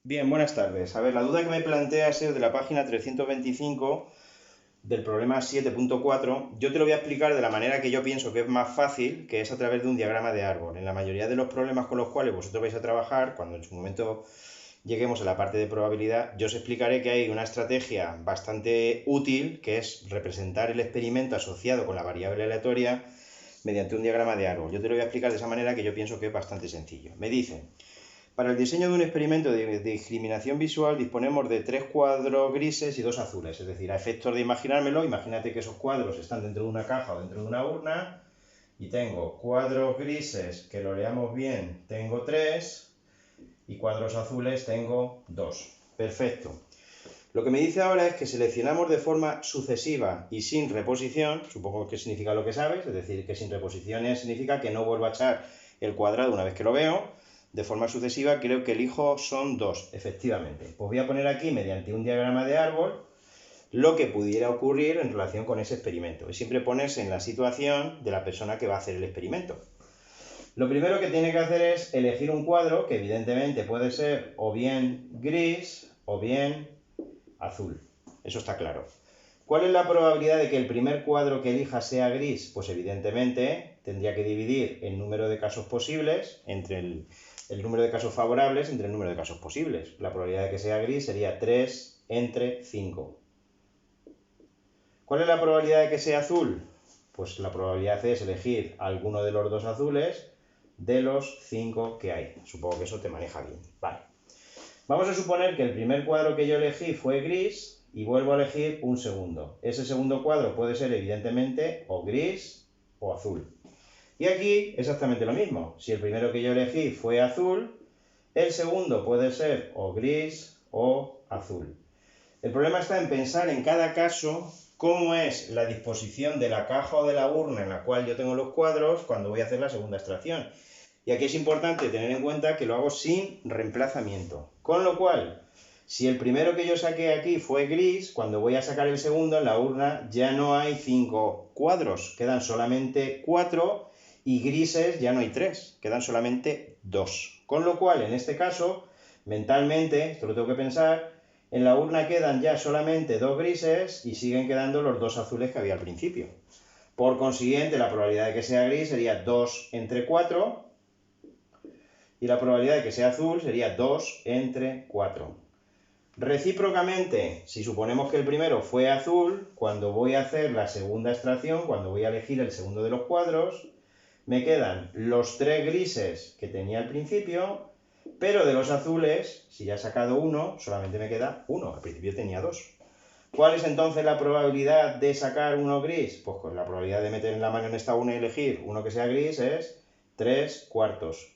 Bien, buenas tardes. A ver, la duda que me plantea es de la página 325 del problema 7.4. Yo te lo voy a explicar de la manera que yo pienso que es más fácil, que es a través de un diagrama de árbol. En la mayoría de los problemas con los cuales vosotros vais a trabajar, cuando en su momento lleguemos a la parte de probabilidad, yo os explicaré que hay una estrategia bastante útil, que es representar el experimento asociado con la variable aleatoria mediante un diagrama de árbol. Yo te lo voy a explicar de esa manera que yo pienso que es bastante sencillo. Me dice: para el diseño de un experimento de discriminación visual disponemos de 3 cuadros grises y 2 azules. Es decir, a efectos de imaginármelo, imagínate que esos cuadros están dentro de una caja o dentro de una urna y tengo cuadros grises, que lo leamos bien, tengo 3 y cuadros azules tengo 2. Perfecto. Lo que me dice ahora es que seleccionamos de forma sucesiva y sin reposición. Supongo que significa lo que sabes, es decir, que sin reposiciones significa que no vuelvo a echar el cuadrado una vez que lo veo. De forma sucesiva creo que elijo son 2, efectivamente. Pues voy a poner aquí, mediante un diagrama de árbol, lo que pudiera ocurrir en relación con ese experimento. Es siempre ponerse en la situación de la persona que va a hacer el experimento. Lo primero que tiene que hacer es elegir un cuadro que evidentemente puede ser o bien gris o bien azul. Eso está claro. ¿Cuál es la probabilidad de que el primer cuadro que elija sea gris? Pues evidentemente tendría que dividir el número de casos posibles entre el número de casos favorables entre el número de casos posibles. La probabilidad de que sea gris sería 3 entre 5. ¿Cuál es la probabilidad de que sea azul? Pues la probabilidad es elegir alguno de los 2 azules de los 5 que hay. Supongo que eso te maneja bien. Vale. Vamos a suponer que el primer cuadro que yo elegí fue gris y vuelvo a elegir un segundo. Ese segundo cuadro puede ser evidentemente o gris o azul. Y aquí exactamente lo mismo. Si el primero que yo elegí fue azul, el segundo puede ser o gris o azul. El problema está en pensar en cada caso cómo es la disposición de la caja o de la urna en la cual yo tengo los cuadros cuando voy a hacer la segunda extracción. Y aquí es importante tener en cuenta que lo hago sin reemplazamiento. Con lo cual, si el primero que yo saqué aquí fue gris, cuando voy a sacar el segundo en la urna ya no hay 5 cuadros, quedan solamente 4 y grises ya no hay 3, quedan solamente 2. Con lo cual, en este caso, mentalmente, esto lo tengo que pensar, en la urna quedan ya solamente 2 grises y siguen quedando los 2 azules que había al principio. Por consiguiente, la probabilidad de que sea gris sería 2 entre 4 y la probabilidad de que sea azul sería 2 entre 4. Recíprocamente, si suponemos que el primero fue azul, cuando voy a hacer la segunda extracción, cuando voy a elegir el segundo de los cuadros, me quedan los 3 grises que tenía al principio, pero de los azules, si ya he sacado uno, solamente me queda uno. Al principio tenía 2. ¿Cuál es entonces la probabilidad de sacar uno gris? Pues la probabilidad de meter la mano en esta urna y elegir uno que sea gris es 3 cuartos.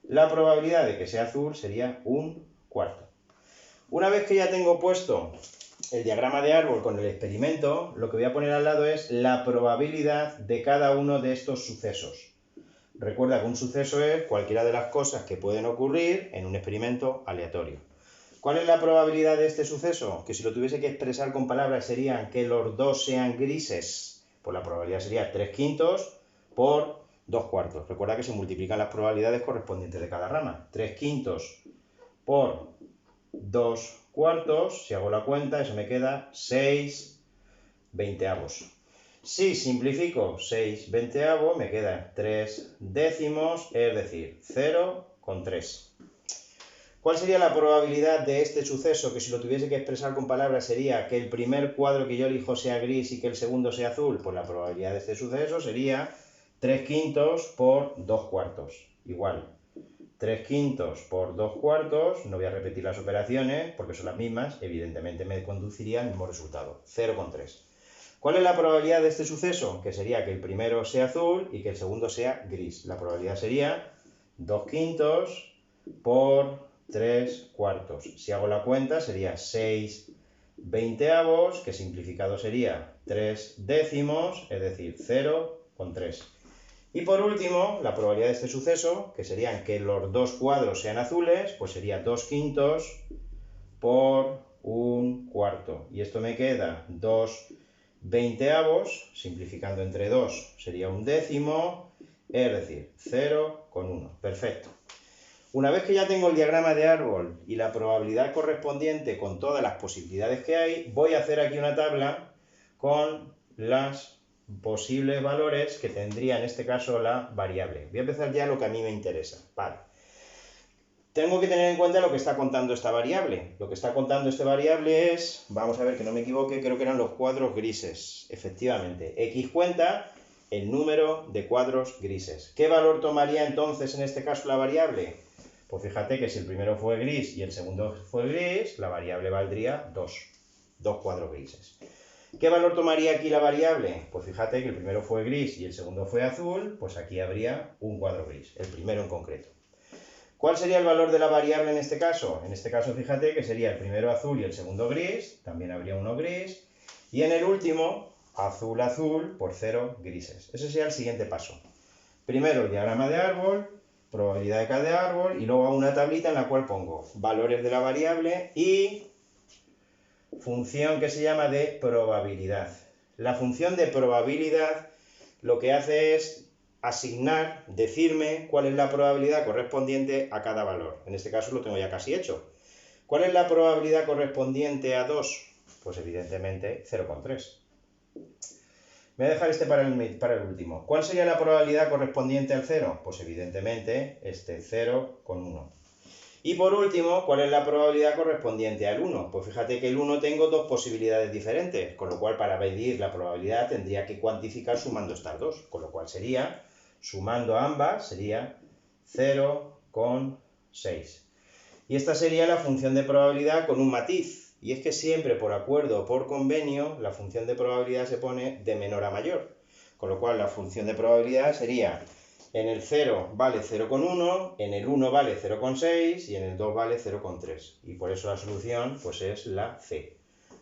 La probabilidad de que sea azul sería 1 cuarto. Una vez que ya tengo puesto el diagrama de árbol con el experimento, lo que voy a poner al lado es la probabilidad de cada uno de estos sucesos. Recuerda que un suceso es cualquiera de las cosas que pueden ocurrir en un experimento aleatorio. ¿Cuál es la probabilidad de este suceso? Que si lo tuviese que expresar con palabras serían que los 2 sean grises. Pues la probabilidad sería 3 quintos por 2 cuartos. Recuerda que se multiplican las probabilidades correspondientes de cada rama. 3 quintos por 2 cuartos, si hago la cuenta, eso me queda 6 veinteavos. Si simplifico 6 veinteavos, me quedan 3 décimos, es decir, 0,3. ¿Cuál sería la probabilidad de este suceso? Que si lo tuviese que expresar con palabras sería que el primer cuadro que yo elijo sea gris y que el segundo sea azul. Pues la probabilidad de este suceso sería 3 quintos por 2 cuartos. Igual, 3 quintos por 2 cuartos, no voy a repetir las operaciones porque son las mismas, evidentemente me conduciría al mismo resultado, 0,3. ¿Cuál es la probabilidad de este suceso? Que sería que el primero sea azul y que el segundo sea gris. La probabilidad sería 2 quintos por 3 cuartos. Si hago la cuenta sería 6 veinteavos, que simplificado sería 3 décimos, es decir, 0,3. Y por último, la probabilidad de este suceso, que serían que los 2 cuadros sean azules, pues sería 2 quintos por 1 cuarto. Y esto me queda 2 veinteavos, simplificando entre 2 sería 1 décimo, es decir, 0,1. Perfecto. Una vez que ya tengo el diagrama de árbol y la probabilidad correspondiente con todas las posibilidades que hay, voy a hacer aquí una tabla con los posibles valores que tendría en este caso la variable. Voy a empezar ya lo que a mí me interesa. Vale. Tengo que tener en cuenta lo que está contando esta variable. Lo que está contando esta variable es, vamos a ver que no me equivoque, creo que eran los cuadros grises. Efectivamente, x cuenta el número de cuadros grises. ¿Qué valor tomaría entonces en este caso la variable? Pues fíjate que si el primero fue gris y el segundo fue gris, la variable valdría 2 cuadros grises. ¿Qué valor tomaría aquí la variable? Pues fíjate que el primero fue gris y el segundo fue azul, pues aquí habría un cuadro gris, el primero en concreto. ¿Cuál sería el valor de la variable en este caso? En este caso fíjate que sería el primero azul y el segundo gris, también habría uno gris, y en el último, azul, azul, por 0 grises. Ese sería el siguiente paso. Primero el diagrama de árbol, probabilidad de cada árbol, y luego hago una tablita en la cual pongo valores de la variable y función que se llama de probabilidad. La función de probabilidad lo que hace es asignar, decirme cuál es la probabilidad correspondiente a cada valor. En este caso lo tengo ya casi hecho. ¿Cuál es la probabilidad correspondiente a 2? Pues evidentemente 0,3. Voy a dejar este para el último. ¿Cuál sería la probabilidad correspondiente al 0? Pues evidentemente este 0,1. Y por último, ¿cuál es la probabilidad correspondiente al 1? Pues fíjate que el 1 tengo dos posibilidades diferentes, con lo cual para medir la probabilidad tendría que cuantificar sumando estas dos, con lo cual sería, sumando ambas, sería 0,6. Y esta sería la función de probabilidad con un matiz. Y es que siempre por acuerdo o por convenio la función de probabilidad se pone de menor a mayor. Con lo cual la función de probabilidad sería en el 0 vale 0,1, en el 1 vale 0,6 y en el 2 vale 0,3. Y por eso la solución pues es la C.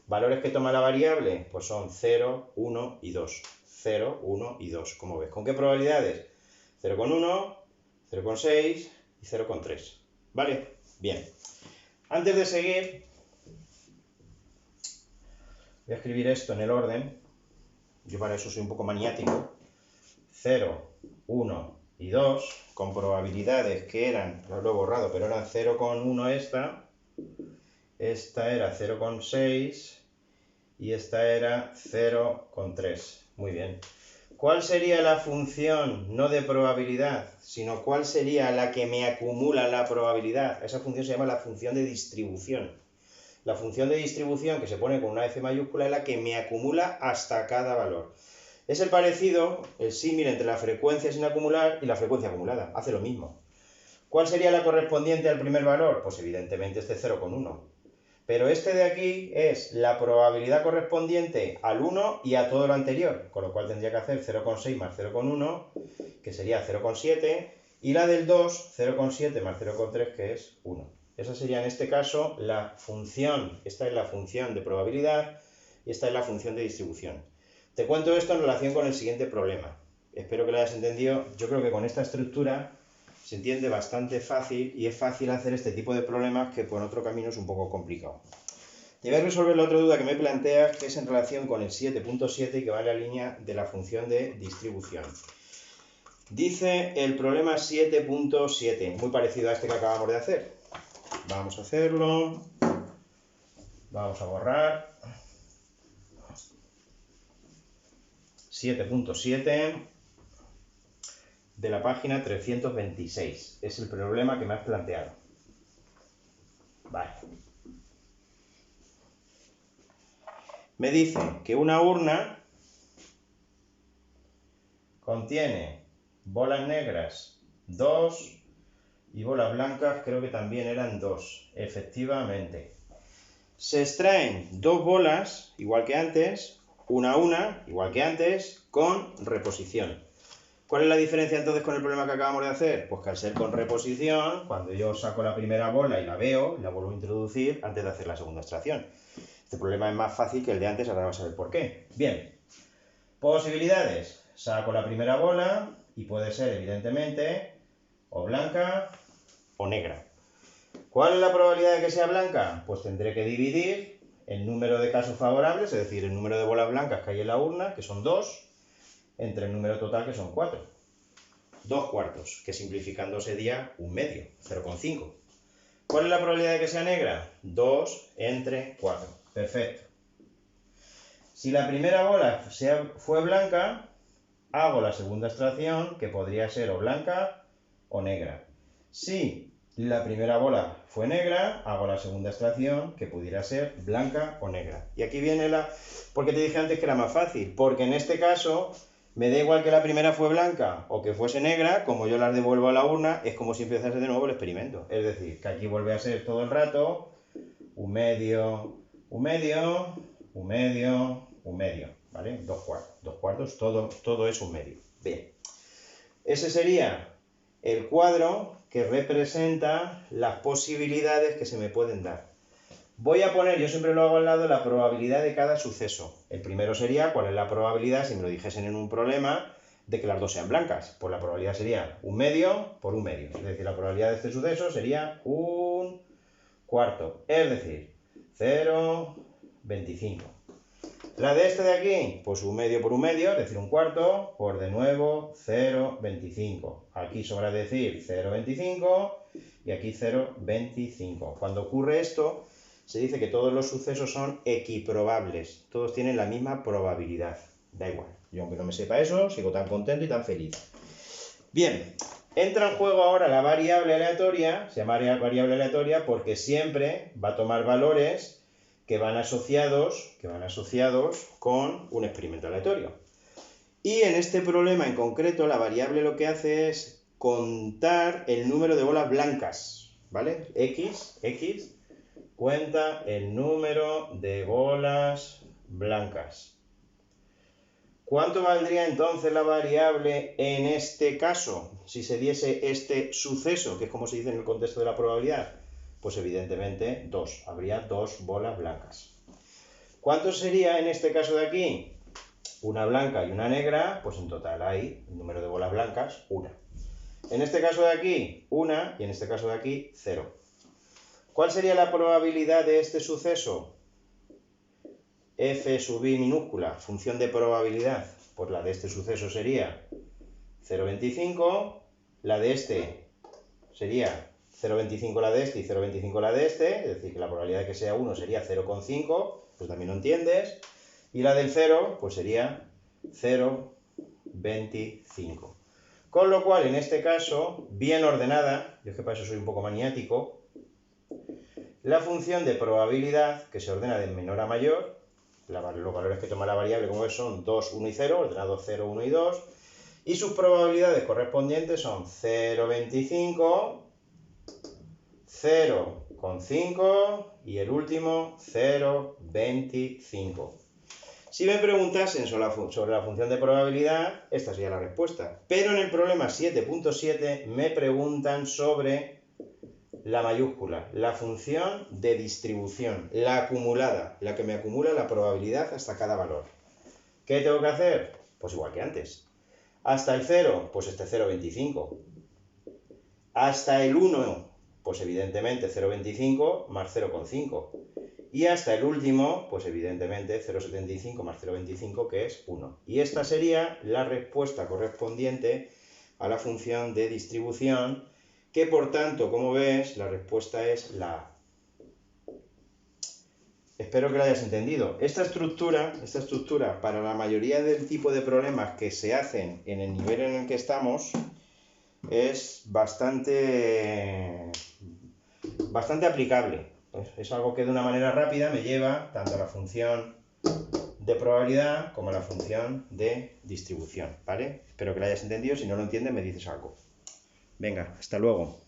¿Valores que toma la variable? Pues son 0, 1 y 2. 0, 1 y 2, como ves. ¿Con qué probabilidades? 0,1, 0,6 y 0,3. ¿Vale? Bien. Antes de seguir, voy a escribir esto en el orden. Yo para eso soy un poco maniático. 0, 1 y 2, con probabilidades que eran, lo he borrado, pero eran 0,1 esta era 0,6 y esta era 0,3. Muy bien. ¿Cuál sería la función, no de probabilidad, sino cuál sería la que me acumula la probabilidad? Esa función se llama la función de distribución. La función de distribución que se pone con una F mayúscula es la que me acumula hasta cada valor. Es el parecido, el símil entre la frecuencia sin acumular y la frecuencia acumulada. Hace lo mismo. ¿Cuál sería la correspondiente al primer valor? Pues evidentemente este 0,1. Pero este de aquí es la probabilidad correspondiente al 1 y a todo lo anterior. Con lo cual tendría que hacer 0,6 más 0,1, que sería 0,7. Y la del 2, 0,7 más 0,3, que es 1. Esa sería en este caso la función. Esta es la función de probabilidad y esta es la función de distribución. Te cuento esto en relación con el siguiente problema. Espero que lo hayas entendido. Yo creo que con esta estructura se entiende bastante fácil y es fácil hacer este tipo de problemas que por otro camino es un poco complicado. Te voy a resolver la otra duda que me planteas, que es en relación con el 7.7 y que va en la línea de la función de distribución. Dice el problema 7.7, muy parecido a este que acabamos de hacer. Vamos a hacerlo. Vamos a borrar. 7.7 de la página 326. Es el problema que me has planteado. Vale. Me dice que una urna contiene bolas negras 2 y bolas blancas creo que también eran 2. Efectivamente. Se extraen dos bolas, igual que antes, una a una, igual que antes, con reposición. ¿Cuál es la diferencia entonces con el problema que acabamos de hacer? Pues que al ser con reposición, cuando yo saco la primera bola y la veo, la vuelvo a introducir antes de hacer la segunda extracción. Este problema es más fácil que el de antes, ahora vamos a ver por qué. Bien, posibilidades. Saco la primera bola y puede ser, evidentemente, o blanca o negra. ¿Cuál es la probabilidad de que sea blanca? Pues tendré que dividir el número de casos favorables, es decir, el número de bolas blancas que hay en la urna, que son 2, entre el número total, que son 4. 2 cuartos, que simplificando sería 1/2, 0,5. ¿Cuál es la probabilidad de que sea negra? 2 entre 4. Perfecto. Si la primera bola fue blanca, hago la segunda extracción, que podría ser o blanca o negra. Si la primera bola fue negra, hago la segunda extracción, que pudiera ser blanca o negra. Y aquí viene ¿Por qué te dije antes que era más fácil? Porque en este caso, me da igual que la primera fue blanca o que fuese negra, como yo las devuelvo a la urna, es como si empezase de nuevo el experimento. Es decir, que aquí vuelve a ser todo el rato 1/2, 1/2, 1/2, 1/2, ¿vale? 2 cuartos. 2 cuartos, todo es 1/2. Bien. Ese sería el cuadro que representa las posibilidades que se me pueden dar. Voy a poner, yo siempre lo hago al lado, la probabilidad de cada suceso. El primero sería cuál es la probabilidad, si me lo dijesen en un problema, de que las dos sean blancas. Pues la probabilidad sería 1/2 por 1/2. Es decir, la probabilidad de este suceso sería 1/4. Es decir, 0,25. La de este de aquí, pues 1/2 por 1/2, es decir, 1/4, por de nuevo 0,25. Aquí sobra decir 0,25 y aquí 0,25. Cuando ocurre esto, se dice que todos los sucesos son equiprobables. Todos tienen la misma probabilidad. Da igual. Yo aunque no me sepa eso, sigo tan contento y tan feliz. Bien, entra en juego ahora la variable aleatoria. Se llama variable aleatoria porque siempre va a tomar valores que van asociados con un experimento aleatorio. Y en este problema en concreto, la variable lo que hace es contar el número de bolas blancas, ¿vale? X cuenta el número de bolas blancas. ¿Cuánto valdría entonces la variable en este caso, si se diese este suceso, que es como se dice en el contexto de la probabilidad? Pues evidentemente 2, habría 2 bolas blancas. ¿Cuánto sería en este caso de aquí? Una blanca y una negra, pues en total hay el número de bolas blancas, 1. En este caso de aquí, 1, y en este caso de aquí, 0. ¿Cuál sería la probabilidad de este suceso? F sub i minúscula, función de probabilidad, pues la de este suceso sería 0,25, la de este sería 0,25 la de este y 0,25 la de este, es decir, que la probabilidad de que sea 1 sería 0,5, pues también lo entiendes, y la del 0, pues sería 0,25. Con lo cual, en este caso, bien ordenada, yo es que para eso soy un poco maniático, la función de probabilidad, que se ordena de menor a mayor, los valores que toma la variable como son 2, 1 y 0, ordenados 0, 1 y 2, y sus probabilidades correspondientes son 0,25, 0,5 y el último 0,25. Si me preguntasen sobre la función de probabilidad, esta sería la respuesta. Pero en el problema 7.7 me preguntan sobre la mayúscula, la función de distribución, la acumulada, la que me acumula la probabilidad hasta cada valor. ¿Qué tengo que hacer? Pues igual que antes. Hasta el 0, pues este 0,25. Hasta el 1, pues evidentemente 0,25 más 0,5. Y hasta el último, pues evidentemente 0,75 más 0,25, que es 1. Y esta sería la respuesta correspondiente a la función de distribución, que por tanto, como ves, la respuesta es la A. Espero que lo hayas entendido. Esta estructura, para la mayoría del tipo de problemas que se hacen en el nivel en el que estamos, es bastante aplicable. Es algo que de una manera rápida me lleva tanto a la función de probabilidad como a la función de distribución, ¿vale? Espero que lo hayas entendido. Si no lo entiendes, me dices algo. Venga, hasta luego.